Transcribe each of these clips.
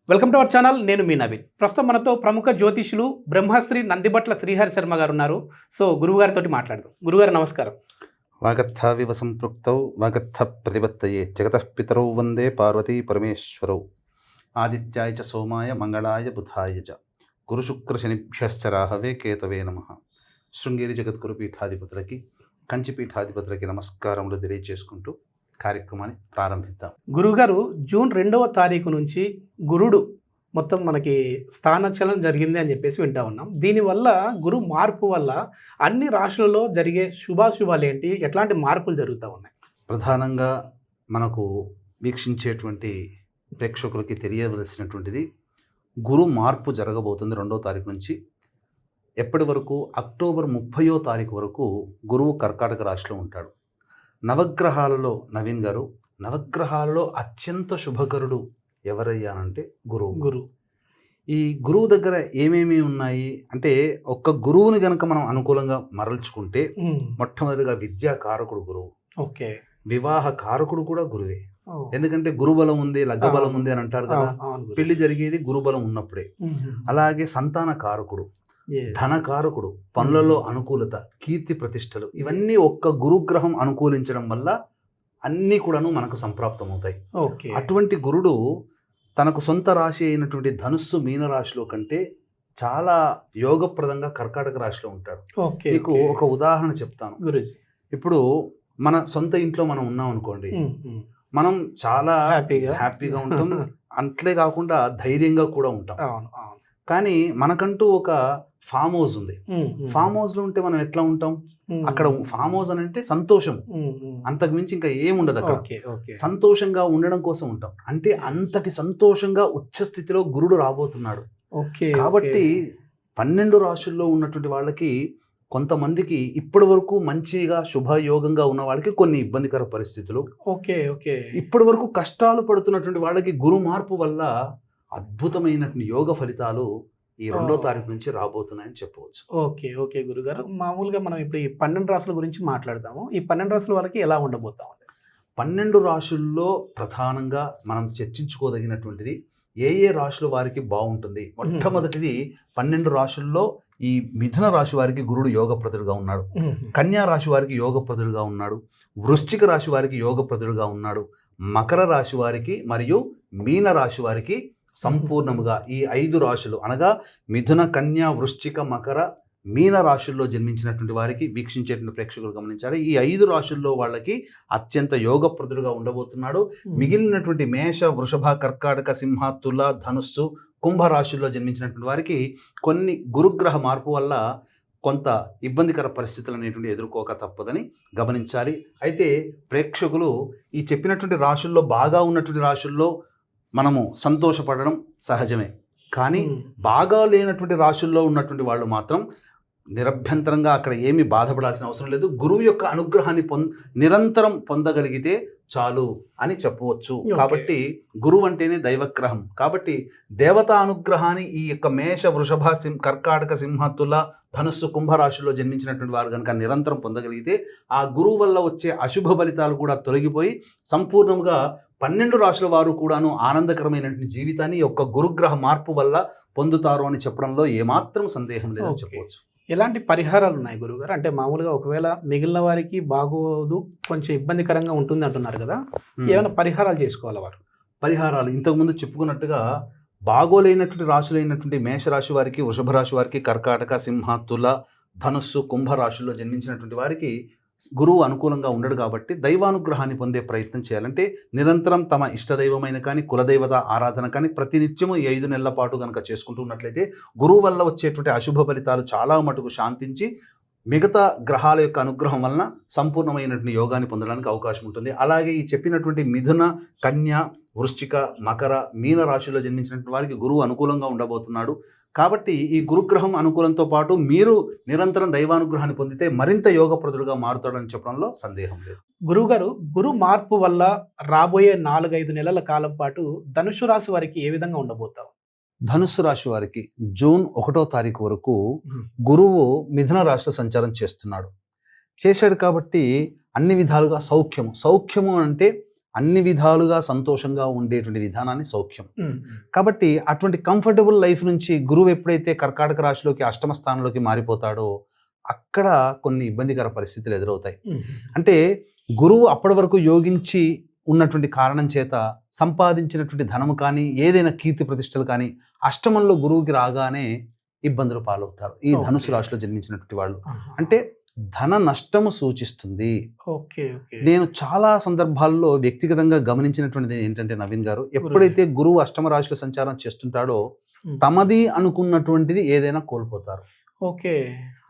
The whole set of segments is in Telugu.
Welcome to our channel. నేను మీ నవీన్. ప్రస్తుతం మనతో ప్రముఖ జ్యోతిషులు బ్రహ్మశ్రీ నందిబట్ల శ్రీహరి శర్మ గారు ఉన్నారు. సో గురువుగారితో మాట్లాడదాం. గురుగారు నమస్కారం. వాగర్థావివ సంపృక్తౌ వాగర్థ ప్రతిపత్తయే జగతః పితరౌ వందే పార్వతీ పరమేశ్వరౌ ఆదిత్యాయ చ సోమాయ మంగళాయ బుధాయ చ గురుశుక్ర శనిభ్యశ్చ రాహవే కేతవే నమః. శృంగేరి జగద్గురు పీఠాధిపతులకి కంచి పీఠాధిపతులకి నమస్కారములు తెలియజేసుకుంటూ కార్యక్రమాన్ని ప్రారంభిద్దాం. గురుగారు జూన్ 2వ తారీఖు నుంచి గురుడు మొత్తం మనకి స్థానచలనం జరిగింది అని చెప్పేసి వింటా ఉన్నాం. దీనివల్ల గురు మార్పు వల్ల అన్ని రాశులలో జరిగే శుభాశుభాలు ఏంటి, ఎట్లాంటి మార్పులు జరుగుతూ ఉన్నాయి? ప్రధానంగా మనకు వీక్షించేటువంటి ప్రేక్షకులకి తెలియవలసినటువంటిది, గురు మార్పు జరగబోతుంది 2వ తారీఖు నుంచి. ఎప్పటి వరకు? అక్టోబర్ 30వ తారీఖు వరకు గురువు కర్కాటక రాశిలో ఉంటాడు. నవగ్రహాలలో నవీన్ గారు, నవగ్రహాలలో అత్యంత శుభకరుడు ఎవరయ్యానంటే గురువు. ఈ గురువు దగ్గర ఏమేమి ఉన్నాయి అంటే, ఒక్క గురువుని గనక మనం అనుకూలంగా మరల్చుకుంటే మొట్టమొదటిగా విద్యా కారకుడు గురువు. ఓకే. వివాహ కారకుడు కూడా గురువే. ఎందుకంటే గురుబలం ఉంది, లగ్నబలం ఉంది అని అంటారు కదా. పెళ్లి జరిగేది గురుబలం ఉన్నప్పుడే. అలాగే సంతాన కారకుడు, ధనకారకుడు, పనులలో అనుకూలత, కీర్తి ప్రతిష్టలు, ఇవన్నీ ఒక్క గురుగ్రహం అనుకూలించడం వల్ల అన్నీ కూడాను మనకు సంప్రాప్తమవుతాయి. అటువంటి గురుడు తనకు సొంత రాశి అయినటువంటి ధనుస్సు మీనరాశిలో కంటే చాలా యోగప్రదంగా కర్కాటక రాశిలో ఉంటాడు. మీకు ఒక ఉదాహరణ చెప్తాను. ఇప్పుడు మన సొంత ఇంట్లో మనం ఉన్నాం అనుకోండి, మనం చాలా హ్యాపీగా ఉంటాం. అంతే కాకుండా ధైర్యంగా కూడా ఉంటాం. కానీ మనకంటూ ఒక ఫామ్ హౌస్ ఉంది. ఫామ్ హౌస్ లో ఉంటే మనం ఎట్లా ఉంటాం? అక్కడ ఫామ్ హౌస్ అని అంటే సంతోషం, అంతకు మించి ఇంకా ఏముండదు అక్కడ. సంతోషంగా ఉండడం కోసం ఉంటాం. అంటే అంతటి సంతోషంగా ఉచ్చ స్థితిలో గురుడు రాబోతున్నాడు. కాబట్టి 12 రాశుల్లో ఉన్నటువంటి వాళ్ళకి, కొంతమందికి ఇప్పటి వరకు మంచిగా శుభయోగంగా ఉన్న వాళ్ళకి కొన్ని ఇబ్బందికర పరిస్థితులు, ఇప్పటి వరకు కష్టాలు పడుతున్నటువంటి వాళ్ళకి గురు మార్పు వల్ల అద్భుతమైనటువంటి యోగ ఫలితాలు ఈ 2వ తారీఖు నుంచి రాబోతున్నాయని చెప్పవచ్చు. ఓకే గురుగారు, మామూలుగా మనం ఇప్పుడు ఈ 12 రాశుల గురించి మాట్లాడదాము. ఈ 12 రాశుల వాళ్ళకి ఎలా ఉండబోతాం? 12 రాశుల్లో ప్రధానంగా మనం చర్చించుకోదగినటువంటిది ఏ రాశుల వారికి బాగుంటుంది. మొట్టమొదటిది 12 రాశుల్లో ఈ మిథున రాశి వారికి గురుడు యోగప్రదుడుగా ఉన్నాడు. కన్యా రాశి వారికి యోగప్రదుడుగా ఉన్నాడు. వృశ్చిక రాశి వారికి యోగప్రదుడుగా ఉన్నాడు. మకర రాశి వారికి మరియు మీన రాశి వారికి సంపూర్ణముగా ఈ 5 రాశులు అనగా మిథున, కన్యా, వృశ్చిక, మకర, మీన రాశుల్లో జన్మించినటువంటి వారికి వీక్షించేటువంటి ప్రేక్షకులు గమనించాలి. ఈ 5 రాశుల్లో వాళ్ళకి అత్యంత యోగప్రదుడుగా ఉండబోతున్నాడు. మిగిలినటువంటి మేష, వృషభ, కర్కాటక, సింహ, తుల, ధనుస్సు, కుంభ రాశుల్లో జన్మించినటువంటి వారికి కొన్ని గురుగ్రహ మార్పు వల్ల కొంత ఇబ్బందికర పరిస్థితులు అనేటువంటి ఎదుర్కోక తప్పదని గమనించాలి. అయితే ప్రేక్షకులు ఈ చెప్పినటువంటి రాశుల్లో, బాగా ఉన్నటువంటి రాశుల్లో మనము సంతోషపడడం సహజమే. కానీ బాగా లేనటువంటి రాశుల్లో ఉన్నటువంటి వాళ్ళు మాత్రం నిరభ్యంతరంగా అక్కడ ఏమీ బాధపడాల్సిన అవసరం లేదు. గురువు యొక్క అనుగ్రహాన్ని నిరంతరం పొందగలిగితే చాలు అని చెప్పవచ్చు. కాబట్టి గురువు అంటేనే దైవగ్రహం. కాబట్టి దేవతా అనుగ్రహాన్ని ఈ యొక్క మేష, వృషభ, కర్కాటక, సింహ, తుల, ధనుస్సు, కుంభరాశుల్లో జన్మించినటువంటి వారు కనుక నిరంతరం పొందగలిగితే ఆ గురువు వల్ల వచ్చే అశుభ ఫలితాలు కూడా తొలగిపోయి సంపూర్ణంగా 12 రాశుల వారు కూడాను ఆనందకరమైనటువంటి జీవితాన్ని యొక్క గురుగ్రహ మార్పు వల్ల పొందుతారు అని చెప్పడంలో ఏమాత్రం సందేహం లేదని చెప్పవచ్చు. ఎలాంటి పరిహారాలు ఉన్నాయి గురుగారు? అంటే మామూలుగా ఒకవేళ మిగిలిన వారికి బాగోదు, కొంచెం ఇబ్బందికరంగా ఉంటుంది అంటున్నారు కదా, ఏమైనా పరిహారాలు చేసుకోవాలి వారు? పరిహారాలు ఇంతకుముందు చెప్పుకున్నట్టుగా బాగోలేనటువంటి రాశులైనటువంటి మేషరాశి వారికి, వృషభ రాశి వారికి, కర్కాటక, సింహ, తుల, ధనుస్సు, కుంభ రాశుల్లో జన్మించినటువంటి వారికి గురువు అనుకూలంగా ఉండడు. కాబట్టి దైవానుగ్రహాన్ని పొందే ప్రయత్నం చేయాలంటే నిరంతరం తమ ఇష్టదైవమైన కానీ, కులదైవత ఆరాధన కానీ ప్రతినిత్యము ఈ 5 నెలల పాటు కనుక చేసుకుంటూ ఉన్నట్లయితే గురువు వల్ల వచ్చేటువంటి అశుభ ఫలితాలు చాలా మటుకు శాంతించి మిగతా గ్రహాల యొక్క అనుగ్రహం వలన సంపూర్ణమైనటువంటి యోగాన్ని పొందడానికి అవకాశం ఉంటుంది. అలాగే ఈ చెప్పినటువంటి మిథున, కన్య, వృశ్చిక, మకర, మీన రాశుల్లో జన్మించినటువంటి వారికి గురువు అనుకూలంగా ఉండబోతున్నాడు. కాబట్టి ఈ గురుగ్రహం అనుకూలంతో పాటు మీరు నిరంతరం దైవానుగ్రహాన్ని పొందితే మరింత యోగప్రదుడుగా మారుతాడని చెప్పడంలో సందేహం లేదు. గురువుగారు, గురు మార్పు వల్ల రాబోయే 4-5 నెలల కాలం పాటు ధనుసు రాశి వారికి ఏ విధంగా ఉండబోతాం? ధనుస్సు రాశి వారికి జూన్ 1వ తారీఖు వరకు గురువు మిథున రాశిలో సంచారం చేస్తున్నాడు. చేశాడు కాబట్టి అన్ని విధాలుగా సౌఖ్యము అంటే అన్ని విధాలుగా సంతోషంగా ఉండేటువంటి విధానాన్ని సౌఖ్యం. కాబట్టి అటువంటి కంఫర్టబుల్ లైఫ్ నుంచి గురువు ఎప్పుడైతే కర్కాటక రాశిలోకి అష్టమ స్థానంలోకి మారిపోతాడో అక్కడ కొన్ని ఇబ్బందికర పరిస్థితులు ఎదురవుతాయి. అంటే గురువు అప్పటి వరకు యోగించి ఉన్నటువంటి కారణం చేత సంపాదించినటువంటి ధనము కానీ ఏదైనా కీర్తి ప్రతిష్టలు కానీ అష్టమంలో గురువుకి రాగానే ఇబ్బందులు పాలవుతారు ఈ ధనుసు రాశిలో జన్మించినటువంటి వాళ్ళు. అంటే ధన నష్టము సూచిస్తుంది. నేను చాలా సందర్భాల్లో వ్యక్తిగతంగా గమనించినటువంటిది ఏంటంటే నవీన్ గారు, ఎప్పుడైతే గురువు అష్టమ రాశిలో సంచారం చేస్తుంటాడో తమది అనుకున్నటువంటిది ఏదైనా కోల్పోతారు.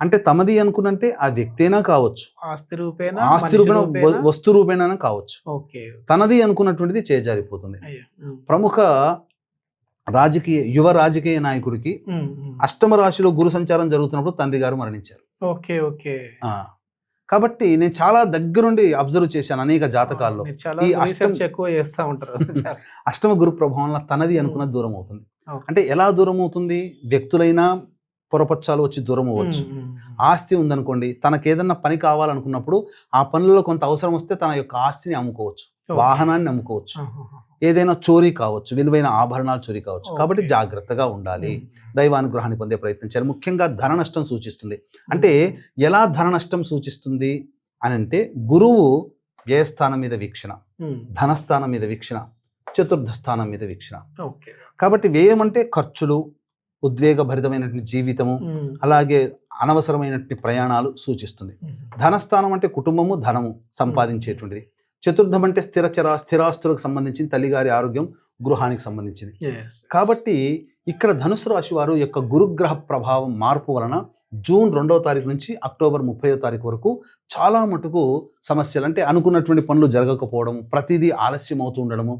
అంటే తమది అనుకున్నంటే ఆ వ్యక్తి అయినా కావచ్చు, ఆస్తి రూపేణ వస్తు రూపేణ కావచ్చు, తనది అనుకున్నటువంటిది చేజారిపోతుంది. ప్రముఖ యువ రాజకీయ నాయకుడికి అష్టమ రాశిలో గురు సంచారం జరుగుతున్నప్పుడు తండ్రి గారు మరణించారు. కాబట్టి నేను చాలా దగ్గరుండి అబ్జర్వ్ చేశాను అనేక జాతకాల్లో ఈ అష్టమ గురు ప్రభావం వల్ల తనది అనుకున్న దూరం అవుతుంది. అంటే ఎలా దూరం అవుతుంది? వ్యక్తులైనా పొరపచ్చాలు వచ్చి దూరం అవ్వచ్చు. ఆస్తి ఉందనుకోండి, తనకేదన్నా పని కావాలనుకున్నప్పుడు ఆ పనులలో కొంత అవసరం వస్తే తన యొక్క ఆస్తిని అమ్ముకోవచ్చు, వాహనాన్ని అమ్ముకోవచ్చు, ఏదైనా చోరీ కావచ్చు, విలువైన ఆభరణాలు చోరీ కావచ్చు. కాబట్టి జాగ్రత్తగా ఉండాలి, దైవానుగ్రహాన్ని పొందే ప్రయత్నం చేయాలి. ముఖ్యంగా ధన నష్టం సూచిస్తుంది. అంటే ఎలా ధన నష్టం సూచిస్తుంది అని అంటే గురువు వ్యయస్థానం మీద వీక్షణ, ధనస్థానం మీద వీక్షణ, చతుర్థ స్థానం మీద వీక్షణ. కాబట్టి వ్యయం అంటే ఖర్చులు, ఉద్వేగభరితమైనటువంటి జీవితము, అలాగే అనవసరమైనటువంటి ప్రయాణాలు సూచిస్తుంది. ధనస్థానం అంటే కుటుంబము, ధనము సంపాదించేటువంటిది. చతుర్థం అంటే స్థిరాస్తులకు సంబంధించింది, తల్లిగారి ఆరోగ్యం, గృహానికి సంబంధించింది. కాబట్టి ఇక్కడ ధనుసు రాశి వారు యొక్క గురుగ్రహ ప్రభావం మార్పు వలన జూన్ 2వ తారీఖు నుంచి అక్టోబర్ 30వ తారీఖు వరకు చాలా మటుకు సమస్యలు, అంటే అనుకున్నటువంటి పనులు జరగకపోవడం, ప్రతిదీ ఆలస్యం అవుతూ ఉండడము,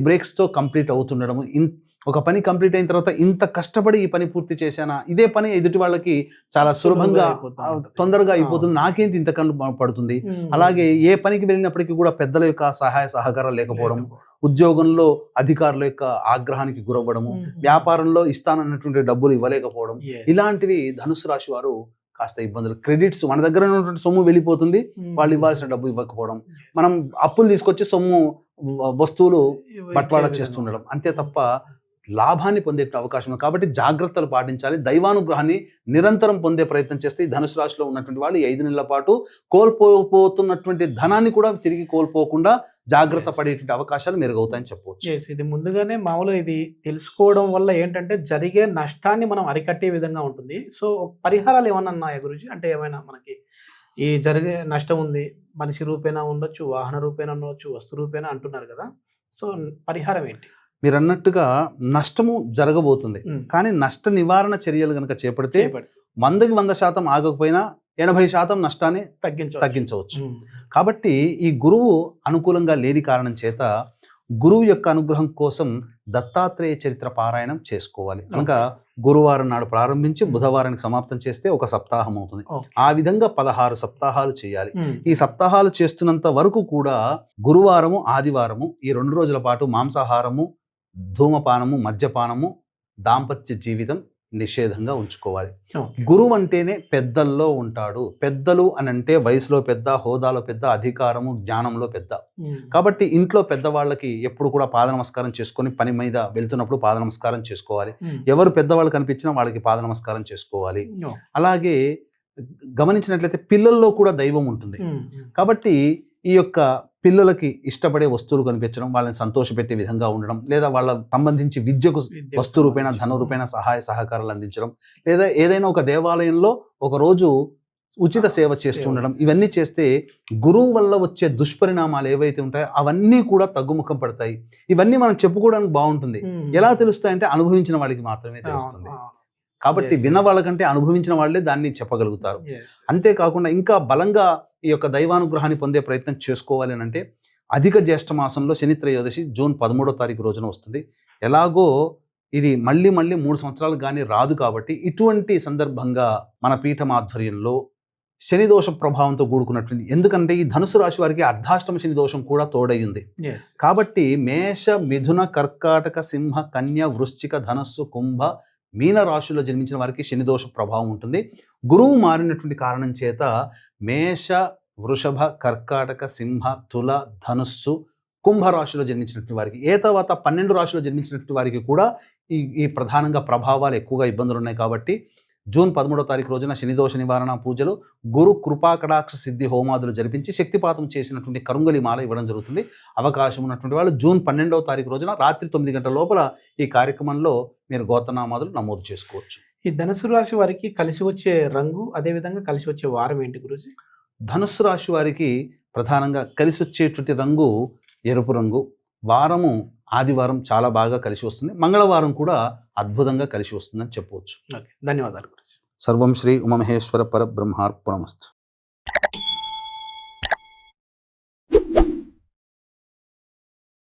బ్రేక్స్తో కంప్లీట్ అవుతుండడము, ఒక పని కంప్లీట్ అయిన తర్వాత ఇంత కష్టపడి ఈ పని పూర్తి చేశానా, ఇదే పని ఎదుటి వాళ్ళకి చాలా సులభంగా తొందరగా అయిపోతుంది, నాకేంటి ఇంత కన్ను పడుతుంది. అలాగే ఏ పనికి వెళ్ళినప్పటికీ కూడా పెద్దల యొక్క సహాయ సహకారాలు లేకపోవడం, ఉద్యోగంలో అధికారుల యొక్క ఆగ్రహానికి గురవ్వడము, వ్యాపారంలో ఇస్తానన్నటువంటి డబ్బులు ఇవ్వలేకపోవడం, ఇలాంటివి ధనుసు రాశి వారు కాస్త ఇబ్బందులు. క్రెడిట్స్, మన దగ్గర ఉన్నటువంటి సొమ్ము వెళ్ళిపోతుంది, వాళ్ళు ఇవ్వాల్సిన డబ్బు ఇవ్వకపోవడం, మనం అప్పులు తీసుకొచ్చి సొమ్ము వస్తువులు బట్వాడా చేస్తుండడం, అంతే తప్ప లాభాన్ని పొందే అవకాశం ఉంది. కాబట్టి జాగ్రత్తలు పాటించాలి. దైవానుగ్రహాన్ని నిరంతరం పొందే ప్రయత్నం చేస్తే ఈ ధనుసు రాశిలో ఉన్నటువంటి వాళ్ళు 5 నెలల పాటు కోల్పోతున్నటువంటి ధనాన్ని కూడా తిరిగి కోల్పోకుండా జాగ్రత్త పడేటువంటి అవకాశాలు మెరుగవుతాయని చెప్పవచ్చు. ఇది ముందుగానే మామూలుగా ఇది తెలుసుకోవడం వల్ల ఏంటంటే జరిగే నష్టాన్ని మనం అరికట్టే విధంగా ఉంటుంది. సో పరిహారాలు ఏమన్నా ఉన్నాయా గురుజీ? అంటే ఏమైనా మనకి ఈ జరిగే నష్టం ఉంది, మనిషి రూపేణా ఉండొచ్చు, వాహన రూపేణా ఉండొచ్చు, వస్తు రూపేణా అంటున్నారు కదా, సో పరిహారం ఏంటి? మీరు అన్నట్టుగా నష్టము జరగబోతుంది, కానీ నష్ట నివారణ చర్యలు కనుక చేపడితే 100కి 100% ఆగకపోయినా 80% నష్టాన్ని తగ్గించవచ్చు. కాబట్టి ఈ గురువు అనుకూలంగా లేని కారణం చేత గురువు యొక్క అనుగ్రహం కోసం దత్తాత్రేయ చరిత్ర పారాయణం చేసుకోవాలి. కనుక గురువారం నాడు ప్రారంభించి బుధవారానికి సమాప్తం చేస్తే ఒక సప్తాహం అవుతుంది. ఆ విధంగా 16 సప్తాహాలు చేయాలి. ఈ సప్తాహాలు చేస్తున్నంత వరకు కూడా గురువారము, ఆదివారము ఈ 2 రోజుల పాటు మాంసాహారము, ధూమపానము, మద్యపానము, దాంపత్య జీవితం నిషేధంగా ఉంచుకోవాలి. గురువు అంటేనే పెద్దల్లో ఉంటాడు. పెద్దలు అని అంటే వయసులో పెద్ద, హోదాలో పెద్ద, అధికారము, జ్ఞానంలో పెద్ద. కాబట్టి ఇంట్లో పెద్దవాళ్ళకి ఎప్పుడు కూడా పాద నమస్కారం చేసుకొని పని మీద వెళ్తున్నప్పుడు పాద నమస్కారం చేసుకోవాలి. ఎవరు పెద్దవాళ్ళు కనిపించినా వాళ్ళకి పాద నమస్కారం చేసుకోవాలి. అలాగే గమనించినట్లయితే పిల్లల్లో కూడా దైవం ఉంటుంది. కాబట్టి ఈ యొక్క పిల్లలకి ఇష్టపడే వస్తువులు కనిపించడం, వాళ్ళని సంతోషపెట్టే విధంగా ఉండడం, లేదా వాళ్ళ సంబంధించి విద్యకు వస్తు రూపేణ, ధన రూపేణ సహాయ సహకారాలు అందించడం, లేదా ఏదైనా ఒక దేవాలయంలో ఒక రోజు ఉచిత సేవ చేస్తుండడం, ఇవన్నీ చేస్తే గురువు వల్ల వచ్చే దుష్పరిణామాలు ఏవైతే ఉంటాయో అవన్నీ కూడా తగ్గుముఖం పడతాయి. ఇవన్నీ మనం చెప్పుకోవడానికి బాగుంటుంది. ఎలా తెలుస్తాయంటే అనుభవించిన వాడికి మాత్రమే తెలుస్తుంది. కాబట్టి విన్న వాళ్ళకంటే అనుభవించిన వాళ్ళే దాన్ని చెప్పగలుగుతారు. అంతేకాకుండా ఇంకా బలంగా ఈ యొక్క దైవానుగ్రహాన్ని పొందే ప్రయత్నం చేసుకోవాలి అని అంటే అధిక జ్యేష్ఠ మాసంలో శని త్రయోదశి జూన్ 13వ తారీఖు రోజున వస్తుంది. ఎలాగో ఇది మళ్ళీ 3 సంవత్సరాలు కానీ రాదు. కాబట్టి ఇటువంటి సందర్భంగా మన పీఠం ఆధ్వర్యంలో శని దోష ప్రభావంతో కూడుకున్నట్టుంది. ఎందుకంటే ఈ ధనుసు రాశి వారికి అర్ధాష్టమ శని దోషం కూడా తోడయ్యింది. కాబట్టి మేష, మిథున, కర్కాటక, సింహ, కన్య, వృశ్చిక, ధనస్సు, కుంభ, మీన రాశుల్లో జన్మించిన వారికి శని దోష ప్రభావం ఉంటుంది. గురువు మారినటువంటి కారణం చేత మేష, వృషభ, కర్కాటక, సింహ, తుల, ధనుస్సు, కుంభరాశిలో జన్మించినటువంటి వారికి, తర్వాత 12 రాశిలో జన్మించినటువంటి వారికి కూడా ఈ ప్రధానంగా ప్రభావాలు ఎక్కువగా ఇబ్బందులు ఉన్నాయి. కాబట్టి జూన్ 13వ తారీఖు రోజున శనిదోష నివారణ పూజలు, గురు కృపా కటాక్ష సిద్ధి హోమాదులు జరిపించి శక్తిపాతం చేసినటువంటి కరుంగలి మాల ఇవ్వడం జరుగుతుంది. అవకాశం ఉన్నటువంటి వాళ్ళు జూన్ 12వ తారీఖు రోజున రాత్రి 9 గంటల లోపల ఈ కార్యక్రమంలో మీరు గోత్రనామాదులు నమోదు చేసుకోవచ్చు. ఈ ధనుసు రాశి వారికి కలిసి వచ్చే రంగు, అదేవిధంగా కలిసి వచ్చే వారం ఏంటి గురూజీ? ధనుస్సు రాశి వారికి ప్రధానంగా కలిసి వచ్చేటువంటి రంగు ఎరుపు రంగు. వారము ఆదివారం చాలా బాగా కలిసి వస్తుంది. మంగళవారం కూడా అద్భుతంగా కలిసి వస్తుందని చెప్పవచ్చు. ఓకే, ధన్యవాదాలు గురూజీ. సర్వం శ్రీ ఉమామహేశ్వర పరబ్రహ్మార్పణమస్తు.